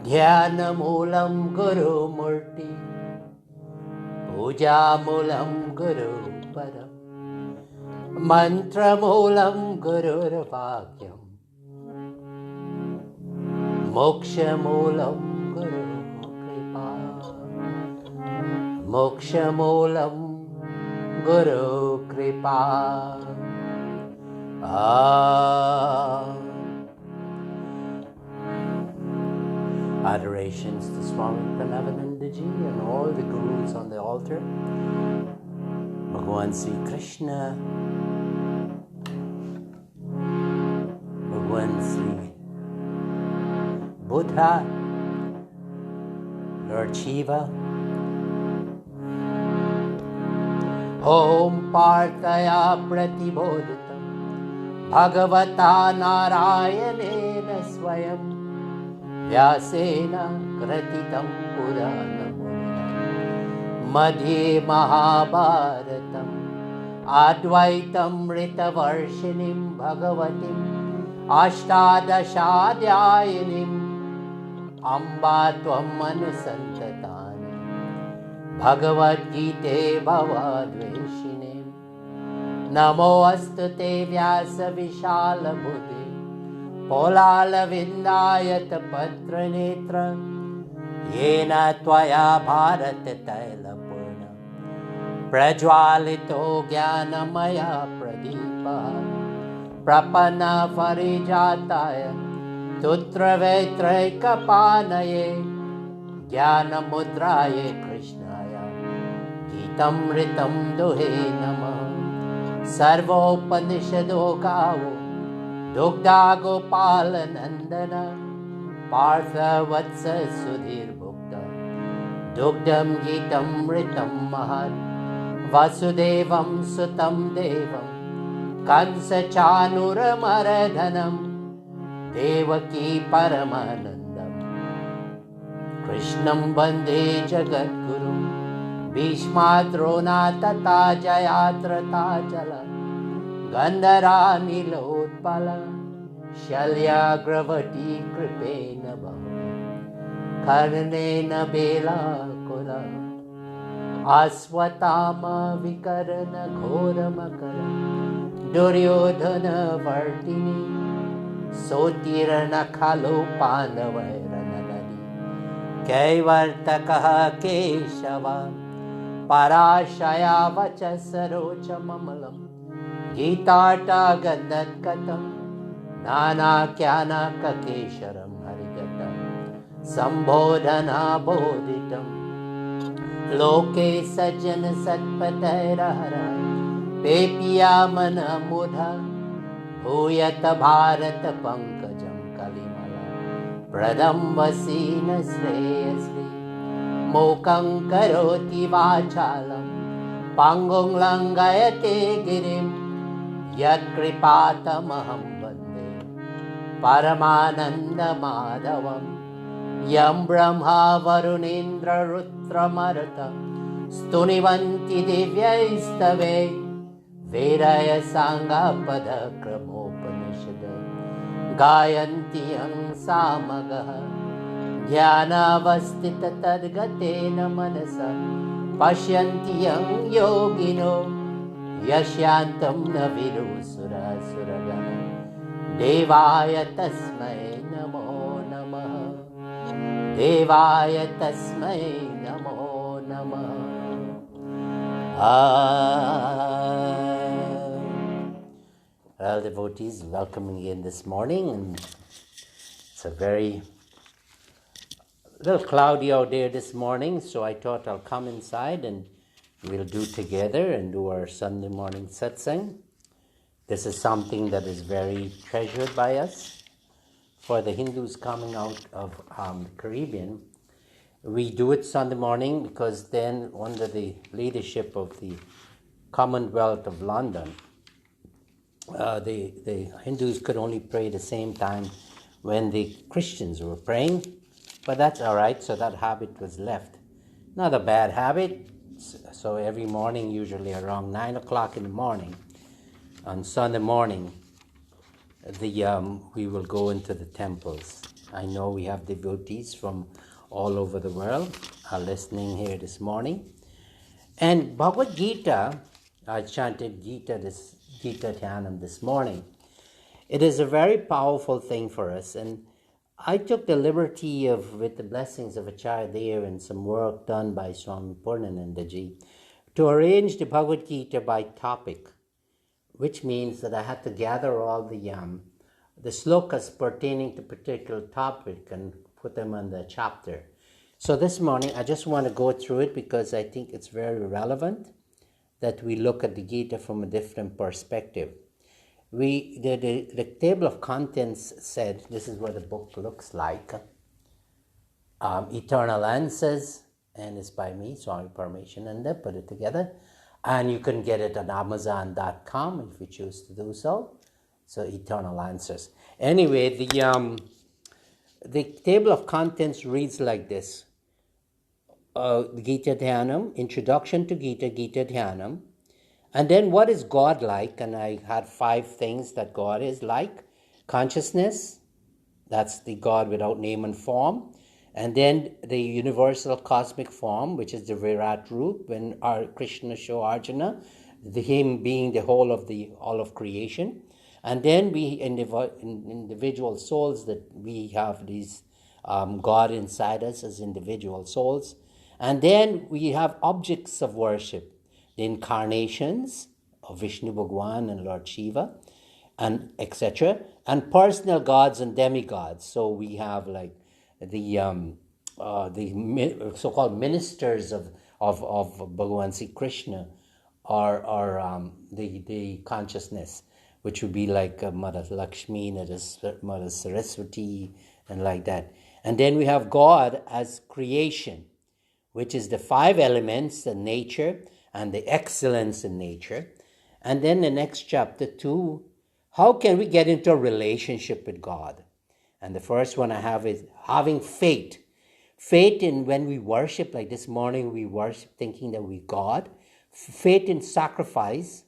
ध्यानमूलं Gurumurthy पूजामूलं गुरुपदम् मन्त्रमूलं गुरुर्वाक्यम् मोक्षमूलं Gurukripa मोक्षमूलं Gurukripa Adorations to Swami Parameshananda ji and all the gurus on the altar. Bhagavan Sri Krishna, Bhagavan Sri Buddha, Lord Shiva. Om Partaya Pratibodhitam Bhagavata Narayanena Swayam Vyasena Kratitam Puranam Madhye Mahabharatam Advaitam Ritavarshinim Bhagavatim Ashtadashadhyayinim Amba Tvam Anusantatani Bhagavad Gita Bhavadveshinim Namo Astute Vyasa Vishala Buddhi Polala Vindayat Patra Netra Yena Tvaya Bharat Taila Purna Prajwalito Jnanamaya Pradipa Prapana Farijataya Tutra Vetraika Panaye Jnanamudraye Krishnaya Geetam Ritam Duhe Namah Sarvopanishado Gavo Dugda Gopala Nandana Partha Vatsa Sudhir Bhukta Dugdam Geetam Ritam Mahad Vasudevam Sutam Devam Kansa Chanura Maradhanam Devaki Paramanandam Krishnam Bande Jagat Guru Bhishma Drona Tata Jayatra Tajala Gandhara Nilotpala Shalya Gravati Kripena Bhavu Karnena Bela Kula Aswatama Vikarana Ghora Makara Duryodhana Vartini Sotirana Khalo Pandavairana Nadi Kaivartakaha Keshava Parashaya Vachasarocha Mamalam Geetata Gandat Katam Nana Kyana Kakesharam Harigatam Sambodhana Bodhitam Loke Sajjana Satpatairahara Pepiya Mana Mudha Bhuyata Bharata Pankajam Kalimala Pradam Vasina Sreyasri Mokam Karoti Vachalam Pangong Langayate Girim Yat Kripatamaham Vande Paramananda Madhavam Yam Brahma Varunindra Rutra Marata Stunivanti Divyaistave Vedaya Sangha Pada Kramopanishada Gayanti Ang Samagaha Dhyana Vastita Tadgatena Manasa Pashyanti Yang Yogino Yashyantam Naviru Sura Suragana Devaya Tasmai Namo Namaha Devaya Tasmai Namo Namaha Well, devotees, welcoming you in this morning, and it's a very little cloudy out there this morning, so I thought I'll come inside and we'll do together and do our Sunday morning satsang. This is something that is very treasured by us. For the Hindus coming out of the Caribbean, we do it Sunday morning because then under the leadership of the Commonwealth of London, the Hindus could only pray the same time when the Christians were praying, but that's all right, so that habit was left. Not a bad habit, So every morning, usually around 9 o'clock in the morning, on Sunday morning, we will go into the temples. I know we have devotees from all over the world are listening here this morning. And Bhagavad Gita, I chanted Geeta Dhyanam this morning. It is a very powerful thing for us. And I took the liberty of, with the blessings of Acharya Dev and some work done by Swami Parameshananda, to arrange the Bhagavad Gita by topic, which means that I had to gather all the slokas pertaining to particular topic and put them on the chapter. So this morning, I just want to go through it because I think it's very relevant that we look at the Gita from a different perspective. The table of contents said, this is what the book looks like. Eternal Answers, and it's by me, Swami Parameshananda, put it together. And you can get it on Amazon.com if you choose to do so. So Eternal Answers. Anyway, the table of contents reads like this. Geeta Dhyanam, Introduction to Gita, Geeta Dhyanam. And then what is God like? And I had 5 things that God is like. Consciousness, that's the God without name and form. And then the universal cosmic form, which is the Virat Roop, when our Krishna show Arjuna, him being the whole of all of creation. And then we, individual souls, that we have these God inside us as individual souls. And then we have objects of worship, the incarnations of Vishnu Bhagwan and Lord Shiva, and etc. And personal gods and demigods. So we have like the so-called ministers of Bhagavan Sri Krishna, or the consciousness, which would be like Mother Lakshmi, Mother Saraswati, and like that. And then we have God as creation, which is the 5 elements, the nature and the excellence in nature. And then the next chapter 2, how can we get into a relationship with God? And the first one I have is having faith. Faith in when we worship, like this morning we worship thinking that we're God. Faith in sacrifice,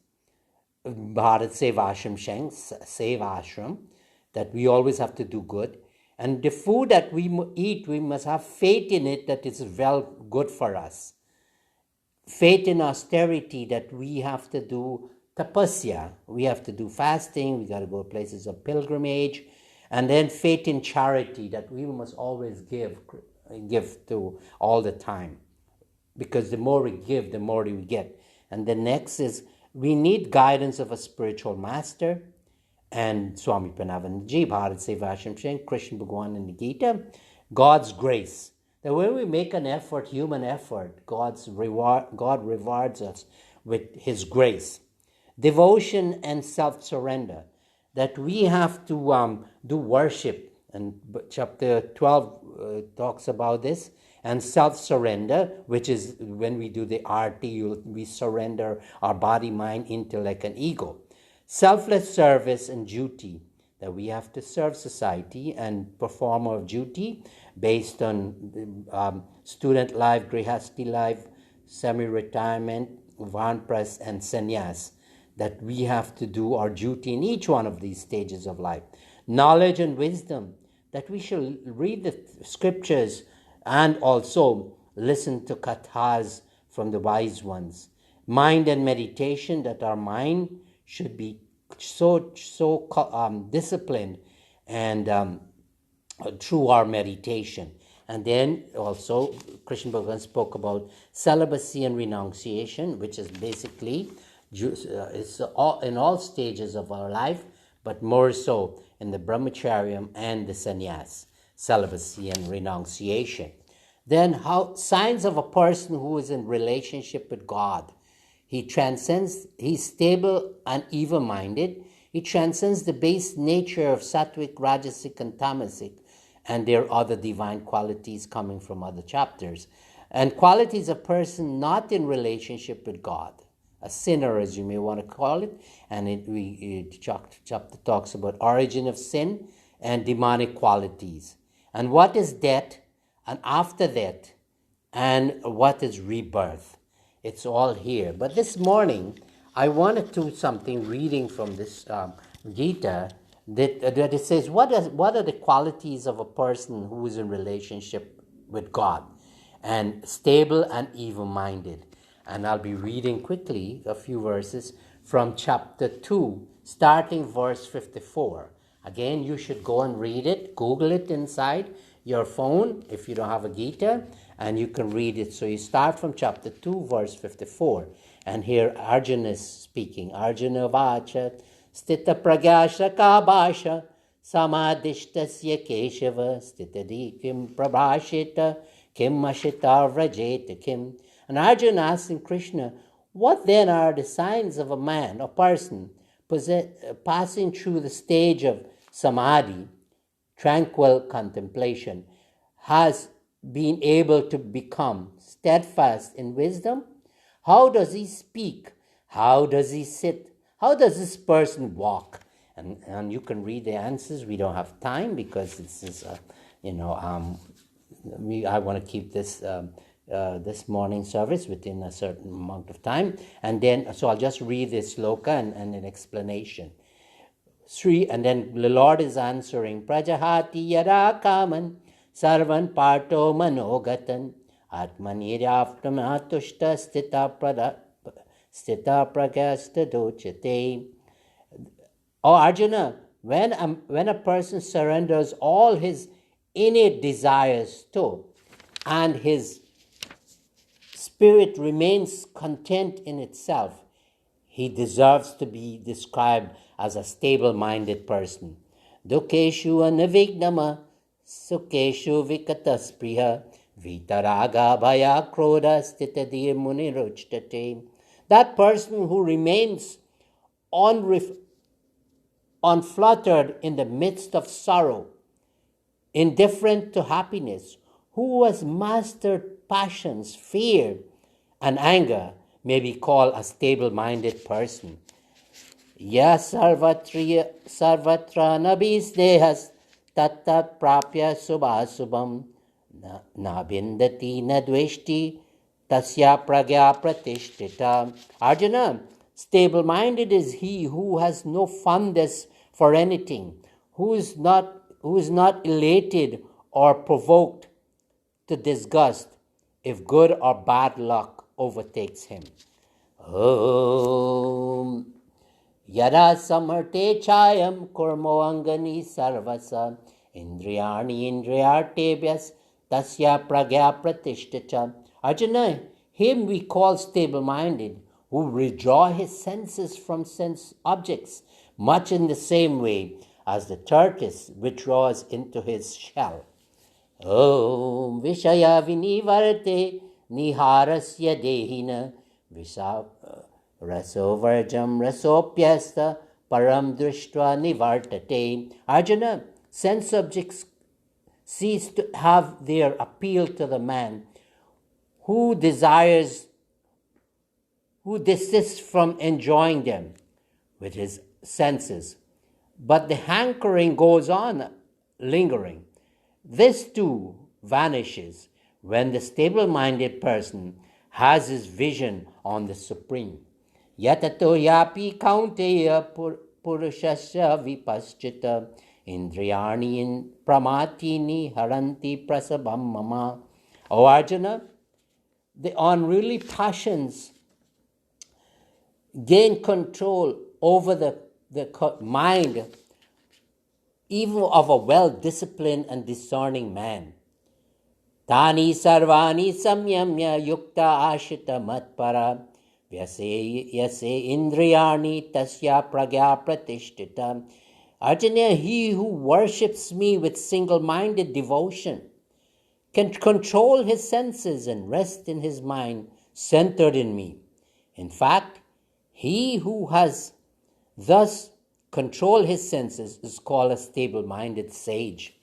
BHARAT SEVASHRAM, that we always have to do good. And the food that we eat, we must have faith in it that it's well good for us. Faith in austerity, that we have to do tapasya, we have to do fasting, we got to go to places of pilgrimage. And then faith in charity, that we must always give to all the time. Because the more we give, the more we get. And the next is, we need guidance of a spiritual master. And Swami Parameshananda, Bharat SEVASHRAM, Krishna Bhagwan in the Gita, God's grace. That when we make an effort, human effort, God rewards us with His grace. Devotion and self-surrender. That we have to do worship. And chapter 12 talks about this. And self-surrender, which is when we do the Aarati, we surrender our body, mind, intellect, and ego. Selfless service and duty, that we have to serve society and perform our duty based on student life, grihasti life, semi-retirement, vanprastha, and sannyas, that we have to do our duty in each one of these stages of life. Knowledge and wisdom, that we shall read the scriptures and also listen to kathas from the wise ones. Mind and meditation, that our mind should be so disciplined and through our meditation. And then also Krishna Bhagavan spoke about celibacy and renunciation, which is basically it's in all stages of our life, but more so in the brahmacharyam and the sannyas, celibacy and renunciation. Then how signs of a person who is in relationship with God. He transcends, he's stable and even-minded. He transcends the base nature of sattvic, rajasic, and tamasic, and there are other divine qualities coming from other chapters. And qualities of a person not in relationship with God, a sinner, as you may want to call it. And chapter talks about origin of sin and demonic qualities. And what is death, and after death, and what is rebirth. It's all here. But this morning, I wanted to do something reading from this Gita that it says, what are the qualities of a person who is in relationship with God and stable and even-minded? And I'll be reading quickly a few verses from chapter 2, starting verse 54. Again, you should go and read it, Google it inside your phone if you don't have a Gita, and you can read it. So you start from chapter 2, verse 54. And here Arjuna is speaking. Arjuna vacha stita pragyasha kabasha samadishtasya keshava stitadi kim prabhashita kim ashita vrajeta kim. And Arjuna asking Krishna, what then are the signs of a man, a person, passing through the stage of samadhi, tranquil contemplation, has been able to become steadfast in wisdom? How does he speak? How does he sit? How does this person walk? And you can read the answers. We don't have time because this is, I want to keep this this morning service within a certain amount of time. And then, so I'll just read this sloka and an explanation. And then the Lord is answering, Prajahati yada kaman sarvan parto manogatan atmaniraftamatushta stita pragasta dochate. Oh Arjuna, when a person surrenders all his innate desires to, and his spirit remains content in itself, he deserves to be described as a stable-minded person. Dukeshu anavignama, sukeshu vikataspriha, vitaraga bhaya krodha stitadir muniruchtate. That person who remains unfluttered in the midst of sorrow, indifferent to happiness, who has mastered passions, fear, and anger, may be called a stable-minded person. Ya sarvatra nabis dehas tattat prapya subhasubham na bindati na dveshti tasya pragya pratishtita. Arjuna, stable-minded is he who has no fondness for anything, who is not elated or provoked to disgust if good or bad luck overtakes him. Om Yada samarte chayam kurmo angani sarvasa indriyani indriyartebhyas tasya pragya pratishtita. Arjuna, him we call stable-minded, who withdraw his senses from sense objects, much in the same way as the tortoise withdraws into his shell. Om Vishaya Vinivarate Niharasya Dehina Rasovarjam Rasopyasta Param Drishtra Nivartate. Arjuna, sense objects cease to have their appeal to the man who desists from enjoying them with his senses. But the hankering goes on lingering. This too vanishes when the stable-minded person has his vision on the Supreme. Yatato yapi kaunteya purushasya vipaschita indriyani in pramatini haranti prasabham mama. O Arjuna, the unruly passions gain control over the mind even of a well-disciplined and discerning man. Tani sarvani samyamya yukta ashita matpara vyase yase indriyani tasya pragya pratishtita. Arjuna, he who worships me with single-minded devotion can control his senses and rest in his mind centered in me. In fact, he who has thus controlled his senses is called a stable-minded sage.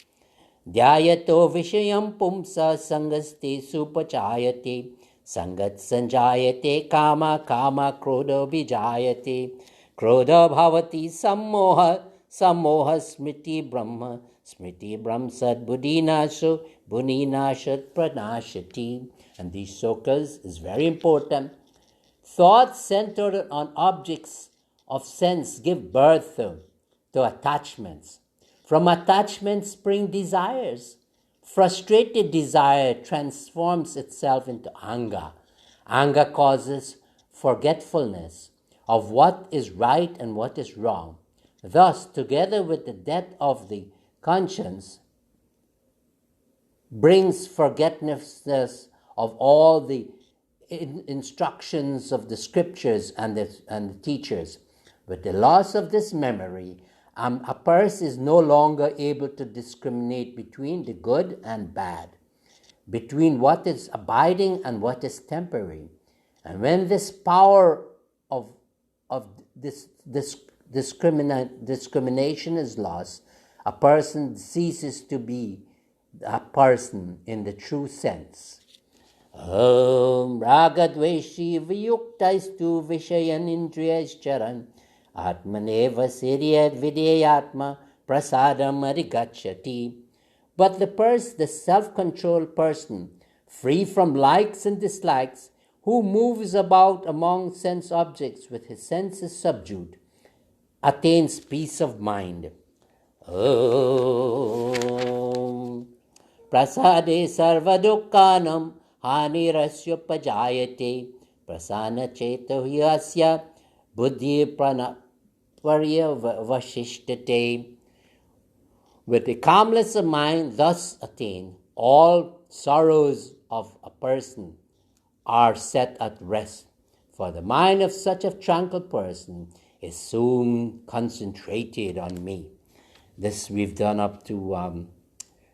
Dhyayato vishayam pumsa sangaste supachayate sangat sanjayate kama krodha bijayate krodha bhavati sammoha smriti brahma sad buddhinashat pranashati. And these slokas is very important Thoughts centered on objects of sense give birth to attachments. From attachments spring desires. Frustrated desire transforms itself into anger. Anger causes forgetfulness of what is right and what is wrong. Thus, together with the death of the conscience, brings forgetfulness of all the instructions of the scriptures and the teachers. With the loss of this memory, a person is no longer able to discriminate between the good and bad, between what is abiding and what is temporary. And when this power of this discrimination is lost, a person ceases to be a person in the true sense. Om ragadveshi viyuktaistu vishayan indriyascharan atmaneva siryad videyatma prasadam arigachati. But the self-controlled person, free from likes and dislikes, who moves about among sense objects with his senses subdued, attains peace of mind. Om prasade sarvadukkanam hanirasya pajayate prasana chetohyasya buddhi parya vasishtate. With the calmness of mind thus attained, all sorrows of a person are set at rest, for the mind of such a tranquil person is soon concentrated on me. This we've done up to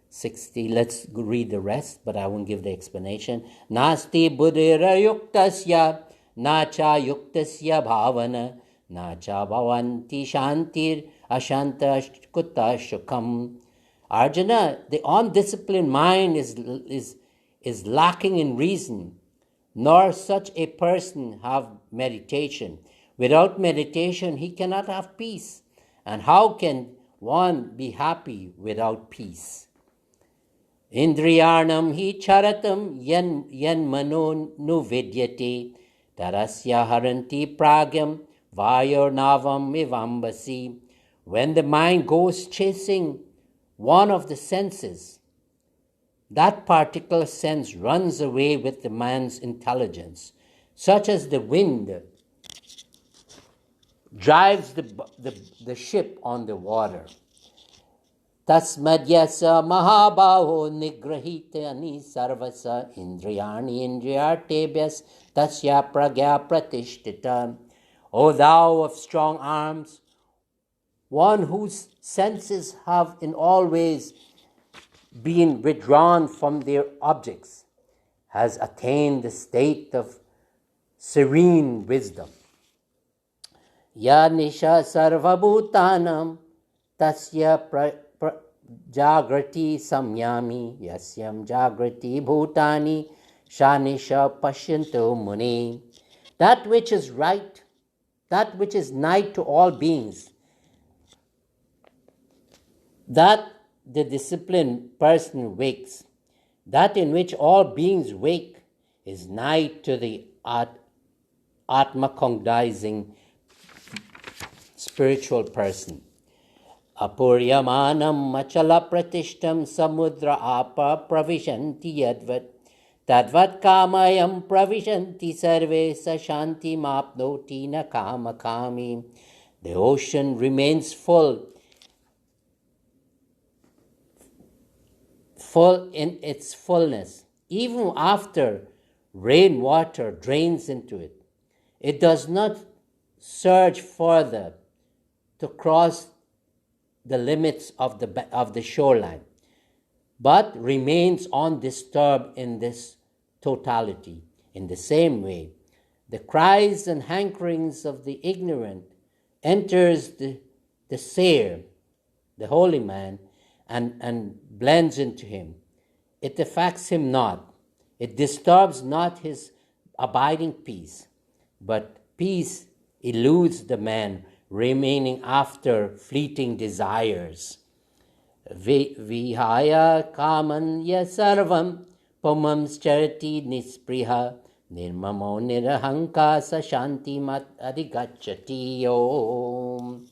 60. Let's read the rest, but I won't give the explanation. Nasti buddhira yuktasya nacha yuktasya bhavana nacha bhavanti shantir ashanta kutta shukam. Arjuna, the undisciplined mind is lacking in reason, nor such a person have meditation. Without meditation, he cannot have peace. And how can one be happy without peace? Indriyanam hi charatam yan mano nuvidyate tarasya haranti pragyam vayor navam ivambasi. When the mind goes chasing one of the senses, that particular sense runs away with the man's intelligence, such as the wind drives the ship on the water. Tasmadyasa mahabaho nigrahitani sarvasa indriyani indriyartebhyas tasya pragya pratishtita. O thou of strong arms, one whose senses have in all ways been withdrawn from their objects, has attained the state of serene wisdom. Ya nisha sarvabhutanam tasya jagrati samyami yasyam jagrati bhutani shanisha pashyanto muni. That which is right, that which is night to all beings, that the disciplined person wakes, that in which all beings wake, is night to the atma-cognizing spiritual person. Apuryamanam machala pratishtam samudra apa pravishanti yadvat tadvat kamayam pravishanti sarve sashanti mapnoti na kama kami. The ocean remains full in its fullness, even after rainwater drains into it. It does not surge further to cross the limits of the shoreline, but remains undisturbed in this totality. In the same way, the cries and hankerings of the ignorant enters the seer, the holy man, and blends into him. It affects him not. It disturbs not his abiding peace, but peace eludes the man, remaining after fleeting desires. Vihaya kamanya sarvam pumam charati nispriha Nirmamo nirahankasa shanti mat adhigacchati om.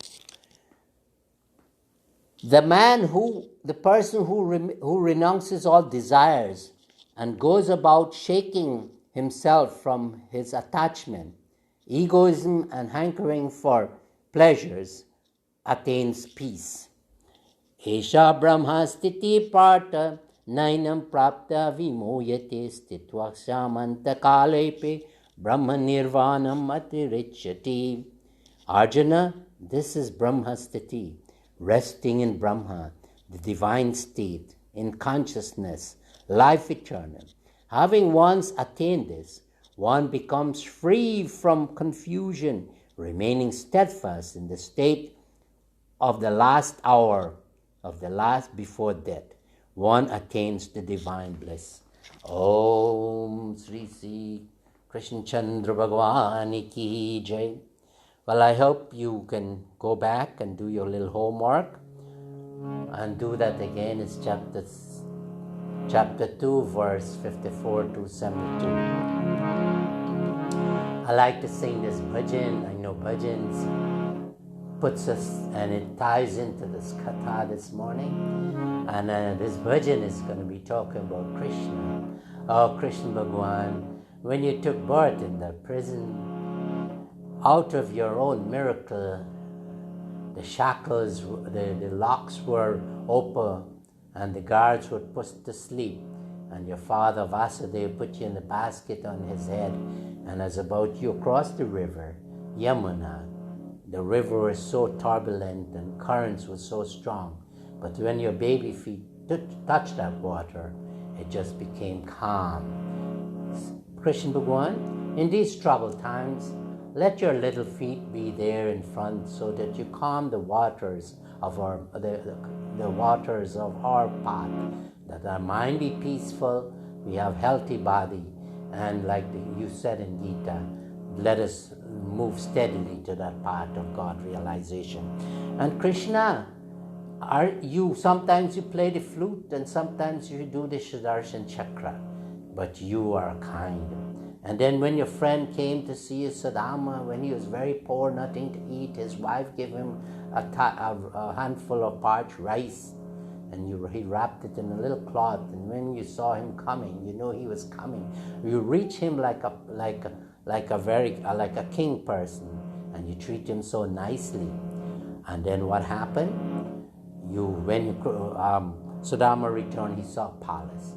The person who renounces all desires and goes about shaking himself from his attachment, egoism, and hankering for pleasures, attains peace. Esha Brahma Stiti Parta Nainam Prapta Vimoyate Stitva Samanta Kalepe Brahma Nirvanam Atirichyati. Arjuna, this is Brahma Stiti, resting in Brahma, the divine state, in consciousness, life eternal. Having once attained this, one becomes free from confusion, remaining steadfast in the state of the last hour, of the last before death. One attains the divine bliss. Om Sri Sri Krishna Chandra Bhagwani Ki Jai. Well, I hope you can go back and do your little homework and do that again. It's chapter 2, verse 54 to 72. I like to sing this bhajan. I know bhajans puts us, and it ties into this katha this morning. And this bhajan is going to be talking about Krishna. Oh, Krishna Bhagwan, when you took birth in the prison, out of your own miracle, the shackles, the locks were open, and the guards were put to sleep. And your father Vasudeva put you in the basket on his head, and as about you across the river, Yamuna, the river was so turbulent and currents were so strong. But when your baby feet touched that water, it just became calm. Krishna Bhagwan, in these troubled times, let your little feet be there in front so that you calm the waters of the waters of our path, that our mind be peaceful, we have healthy body, and like you said in Geeta, let us move steadily to that path of God realization. And Krishna, sometimes you play the flute and sometimes you do the Sudarshan Chakra, but you are kind. And then when your friend came to see you, Sadama, when he was very poor, nothing to eat, his wife gave him a handful of parched rice, and he wrapped it in a little cloth. And when you saw him coming, you know he was coming. You reach him like a king person, and you treat him so nicely. And then what happened? When Sudama returned, he saw a palace.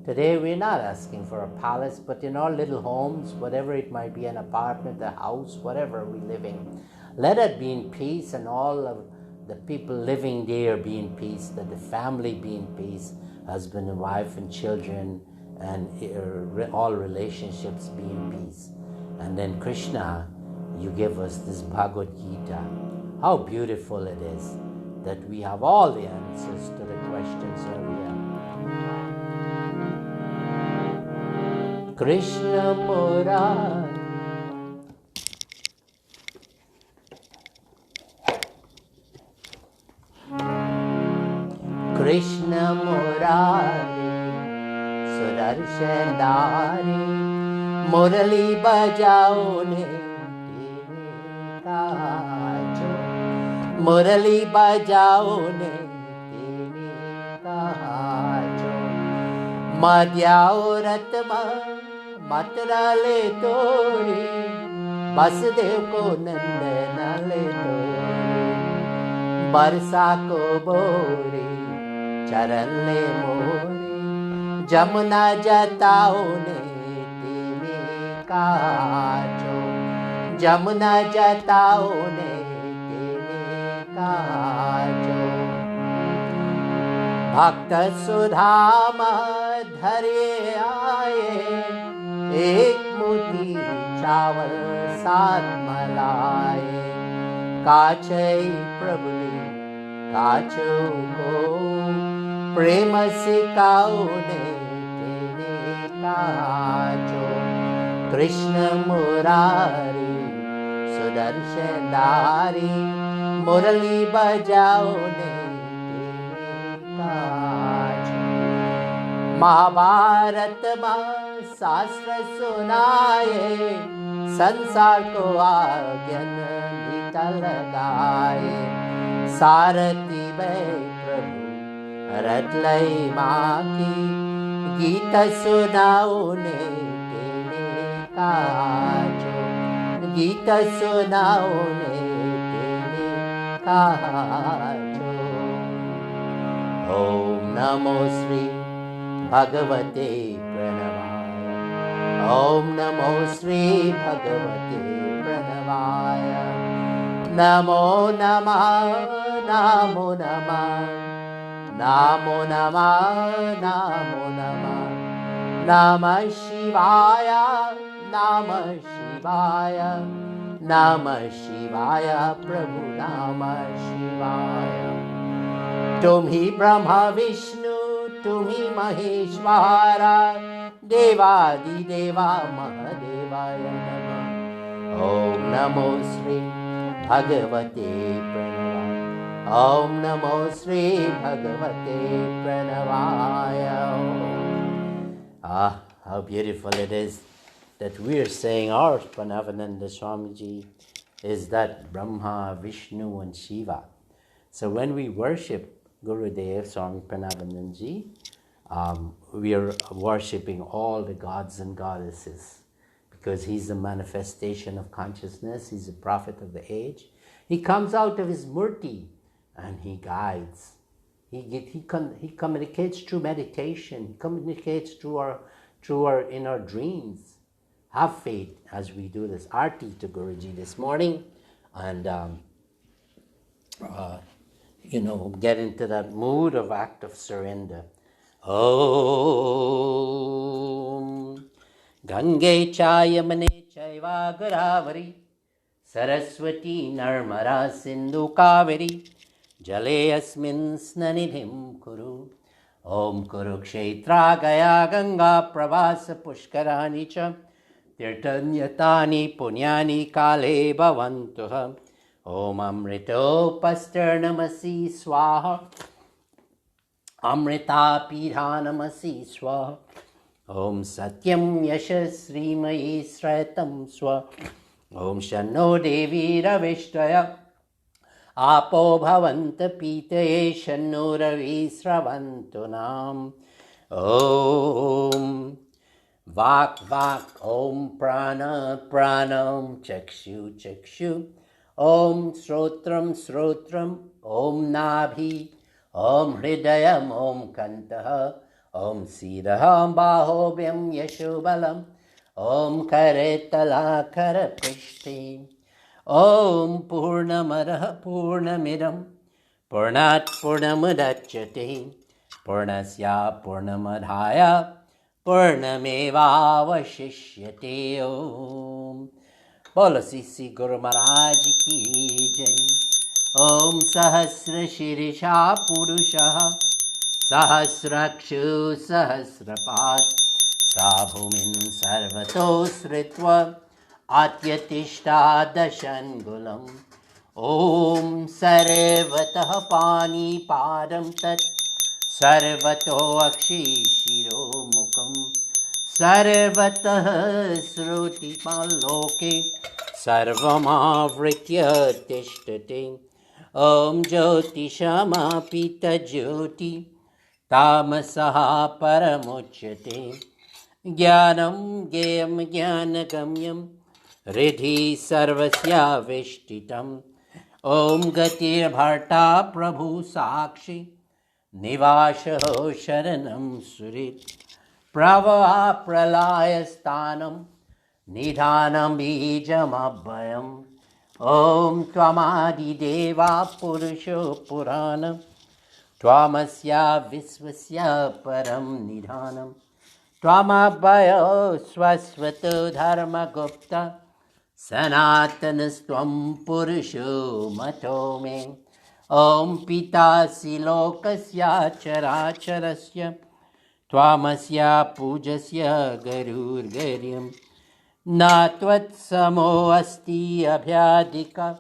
Today we're not asking for a palace, but in our little homes, whatever it might be, an apartment, a house, whatever we live in, let it be in peace, and all of the people living there be in peace, that the family be in peace, husband and wife and children, and all relationships be in peace. And then Krishna, you give us this Bhagavad Gita. How beautiful it is that we have all the answers to the questions that we have. Krishna Murari, Krishna Murari, Sudarshandari, Murali bajao ne tere kajo, Murali bajao ne tere kajo, Madhyao ratma matra le tori, Vasudev ko nandana le tori, Barsa ko bori, charan le mori, Jamuna jatao ne tere kajo, Jamuna jatao ne tere kajo, Bhakta Sudhama धरे आए, एक मुट्ठी चावल साथ मलाए, काचई प्रभुली काचो को, प्रेम सिखाओ ने तेरे काचो, कृष्ण मुरारी सुदर्शनधारी, मुरली बजाओ ने तेरे काचो. महाभारत में शास्त्र सुनाए, संसार को आज्ञन नितल गाए। सारथी बै प्रभु रट लई माँ की, गीत सुनाओ ने तेने काजो, गीत सुनाओ ने तेने काजो। ओम नमो श्री भगवते प्रणवाय, ओम नमो श्री भगवते प्रणवाय। नमो नमः, नमो नमः, नमो नमः, नमो नमः। नमः शिवाय, नमः शिवाय, नमः शिवाय, प्रभु नमः शिवाय। तुम ही ब्रह्मा विष्णु, तुम ही महेश्वर, देवादिदेवा महादेवाय नमः। ओम नमो श्री भगवते प्रणवाय, ओम नमो श्री भगवते प्रणवाय। Ah, how beautiful it is that we are saying our Panavananda Swamiji is that Brahma, Vishnu and Shiva. So when we worship Gurudev Swami Pranavanandaji, we are worshipping all the gods and goddesses because he's the manifestation of consciousness. He's the prophet of the age. He comes out of his murti and he guides. He communicates through meditation. He communicates through our in our dreams. Have faith as we do this Aarti to Guruji this morning, and get into that mood of act of surrender. Om Gange Chayamane Chaiva Godavari Saraswati Narmada Sindhu Kaveri Jale Asmin Snanidhim Kuru. Om Kurukshetra Gaya Ganga Pravasa Pushkarani Cha Tirthanyatani Punyani Kale Bhavantuha. Om Amrito Pasternamasi Swaha, Amrita Pidhanamasi Swaha. Om Satyam Yashasrimayi Sratam Swaha. Om Shanno Devi Ravishtaya Apo Bhavanta Pitaye Shanno Ravi Sravantu Nam. Om Vak Vak Om Prana Pranam Chakshu Chakshu. Om Srotram Srotram, Om Nabhi, Om Hridayam, Om Kantaha, Om Siddham Bahobhyam Yashobalam, Om Karetala Karapishti, Om Purnamadaha Purnamidam, Purnat Purnamudachyate, Purnasya Purnamadhaya, Purnameva Vashishyate. Om Bolo Sisi Guru Maharaj ki jai. Om Sahasra Shirisha Purusha Sahasrakshu Sahasrapat Sabhumin Sarvato Sritva Atyatishta Dashangulam. Om Sarvatah Pani Padam Tat Sarvato Akshi Shiro Mukam Sarvatah Sruti Paloke Sarvamavritya Tishtate. Om Jyoti Shama Pita Jyoti Tamasaha Paramuchyate. Jnanam Gyam Jnanagamyam Riddhi Sarvasya Vishtitam. Om Gatir Bharta Prabhu Sakshi Nivashaho Sharanam Surit. Prava Pralaya Stanam Nidhanam Bijam Abhayam. Om Tvamadi Deva Purusho Purana Tvamasya Visvasya Param Nidhanam. Tvamabhayo Swasvato Dharma Gupta Sanatanastvam Purusho Matome. Om Pitasi Lokasya Characharasya Tvamasya Pujasya Garur Garyam. Natvat samo asti abhyadika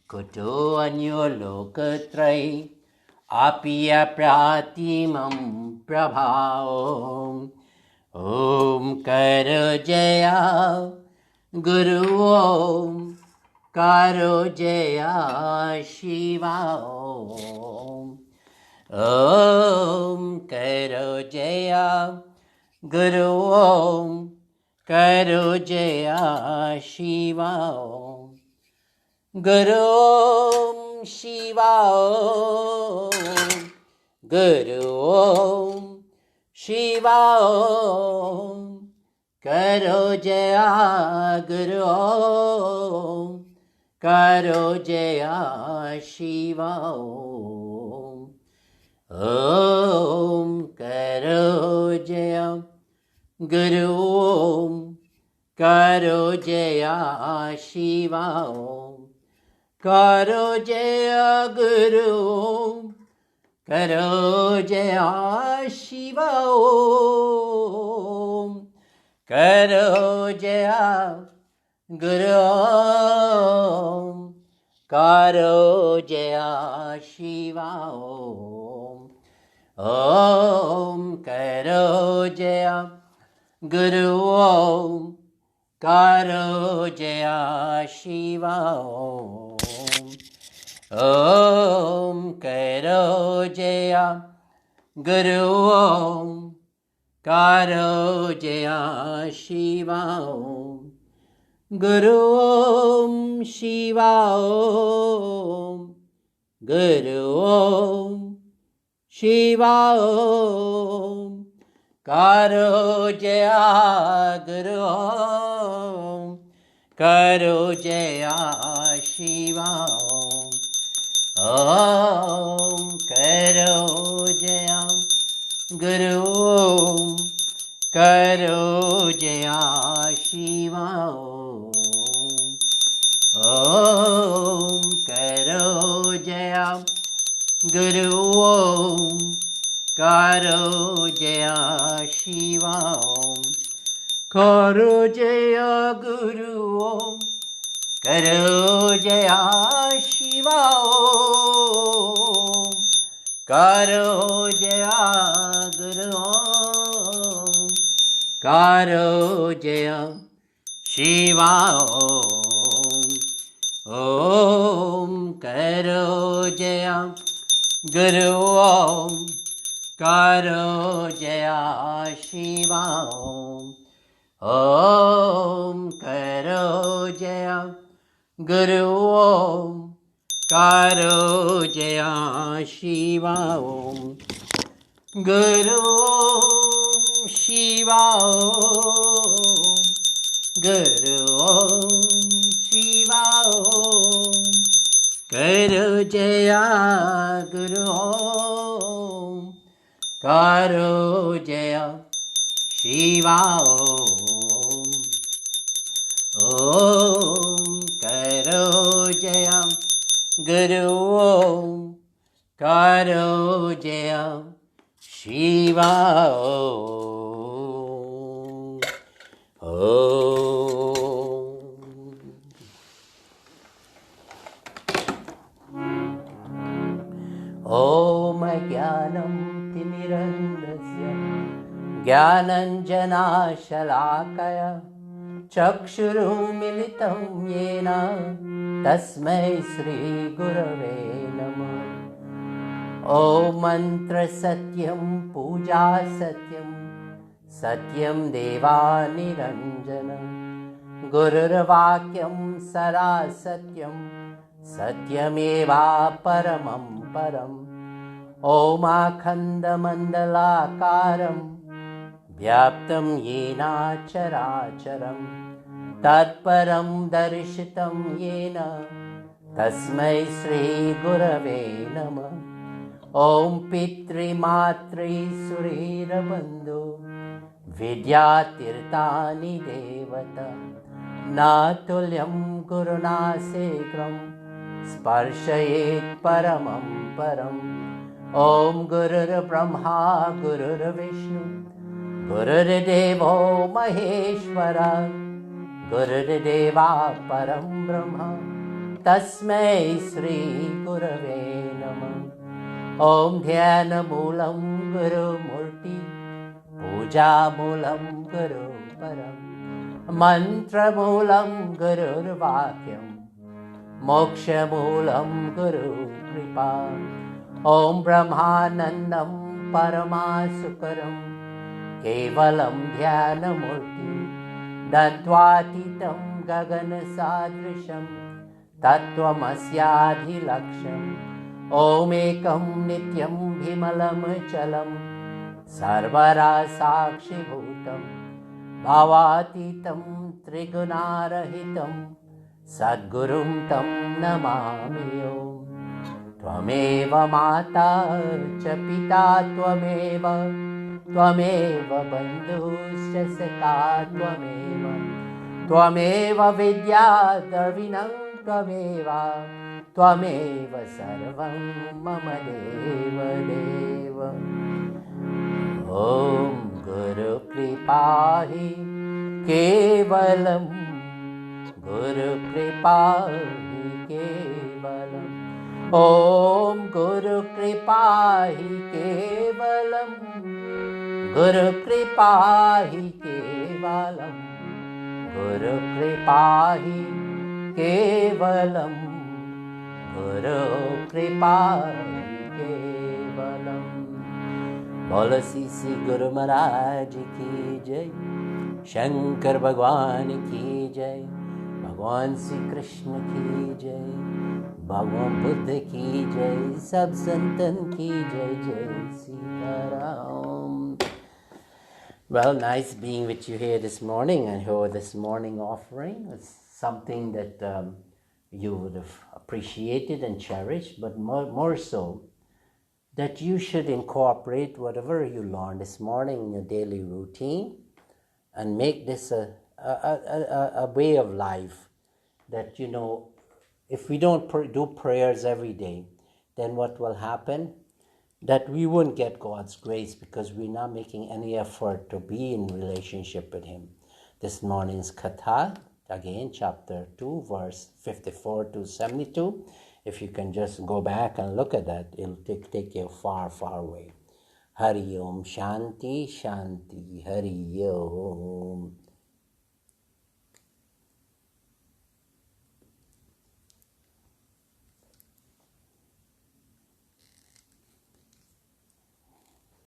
kuto anyo lokatrai apiya pratimam prabhaom. Om Karo Jaya Guru Om Karo Jaya Shiva Om. Om Karo Jaya Guru Om Karo Jaya Shiva Om. Guru Om Shiva Om. Guru Om Shiva Om. Karo Jaya Guru Om Karo Jaya Shiva Om. Om Karo Jaya Guru Om Karo Jaya Shiva Om. Karo Jaya Guru Om Karo Jaya Shiva Om. Karo Jaya Guru Om Karo Jaya Shiva Om. Om Karo Jaya Guru Om Karo Jaya Shiva Om. Om Karo Jaya Guru Om Karo Jaya Shiva Om. Guru Om Shiva Om. Guru Om Shiva Om. Karo Jaya Guru Om Karo Jaya Shiva Om. Om Karo Jaya Guru Om Karo Jaya Shiva Om. Om Karo Jaya Guru Om Karo Jaya Shiva Om. Karo Jaya Guru Om Karo Jaya Shiva Om. Karo Jaya Guru Om Karo Jaya Shiva Om. Om Karo Jaya Guru Om Karo Jaya Shiva Om. Om Karo Jaya Guru Om Karo Jaya Shiva Om. Guru Om Shiva Om. Guru Om Shiva Om. Karo Jaya Guru Om Karo Jaya Shiva Om. Om Karo Jaya Guru Om Karo Jaya Shiva Om. Om Jnanam Timirandasya Jnananjana Shalakaya Chakshurumilitam Yena Tasmai Shri Gurave Namah. Om Mantra Satyam Puja Satyam Satyam Deva Niranjana Gurur Vakyam Sara Satyam Satyameva Paramam Param. Om Akhanda Mandalakaram Vyaptam Yena Characharam Tatparam Darshitam Yena Tasmai Shri Gurave Namah. Om Pitri Matri Surira Bandhu Vidyatirtani Devata Natulyam Guruna Sekram Sparshayet Paramam Param. Om Gurur Brahma Gurur Vishnu Gurur Devo Maheshwara Gurur Deva Param Brahma Tasmai Shri Gurave Namah. Om Dhyana Moolam Guru Murti पूजामूलं गुरु परम् मन्त्रमूलं गुरुर्वाक्यं मोक्षमूलं गुरु कृपा ॐ ब्रह्मानन्दं परमासुकरं केवलं ध्यानमूर्तिं दत्वातीतं गगनसादृशं तत्त्वमस्याधिलक्ष्यम् ॐ नित्यं विमलं चलं सर्वरा साक्षिभूतं भावातीतं त्रिगुणारहितं सद्गुरुं तं नमामि ॐ त्वमेव माता च पिता त्वमेव बन्धुश्च सखा त्वमेव विद्या द्रविणं त्वमेव सर्वं मम देव ॐ गुरुकृपा हि केवलं गुरुकृपा हि केवलम् ॐ गुरुकृपा हि केवलं गुरुकृपा हि केवलं गुरुकृपा हि केवलं गुरुकृपा हि केवलम् बोलो श्री गुरु महाराज की जय शंकर भगवान की जय भगवान श्री कृष्ण की जय भगवान बुद्ध की जय सब संतन की जय जय Sitaram. Well, nice being with you here this morning, and here this morning offering is something that you would have appreciated and cherished, but more so that you should incorporate whatever you learned this morning in your daily routine and make this a way of life. That, you know, if we don't do prayers every day, then what will happen? That we won't get God's grace because we're not making any effort to be in relationship with Him. This morning's Katha, again, chapter 2, verse 54 to 72. If you can just go back and look at that, it'll take you far, far away. Hari Om Shanti Shanti Hari Om.